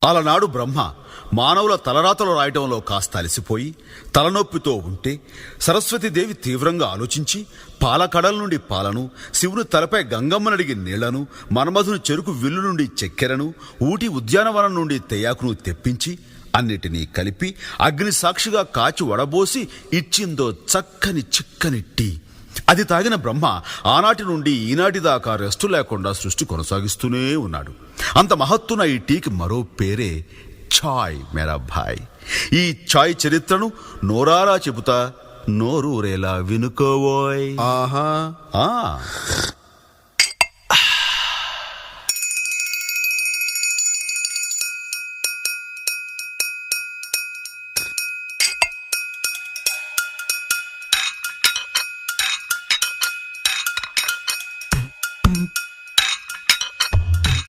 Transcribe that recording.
అలనాడు బ్రహ్మ మానవుల తలరాతలు రాయటంలో కాస్త అలసిపోయి తలనొప్పితో ఉంటే సరస్వతీదేవి తీవ్రంగా ఆలోచించి పాలకడల నుండి పాలను, శివుని తలపై గంగమ్మనడిగి నీళ్లను, మన్మధుని చెరుకు విల్లు నుండి చక్కెరను, ఊటి ఉద్యానవనం నుండి తెయాకును తెప్పించి అన్నిటినీ కలిపి అగ్ని సాక్షిగా కాచి వడబోసి ఇచ్చిందో చక్కని చిక్కని టీ. అది తాగిన బ్రహ్మ ఆనాటి నుండి ఈనాటి దాకా రెస్టు లేకుండా సృష్టి కొనసాగిస్తూనే ఉన్నాడు. అంత మహత్తున ఈ టీకి మరో పేరే చాయ్ మేరా భాయ్. ఈ చాయ్ చరిత్రను నోరారా చెబుతా, నోరూరేలా వినుకోవోయ్. ఆహా. ఆ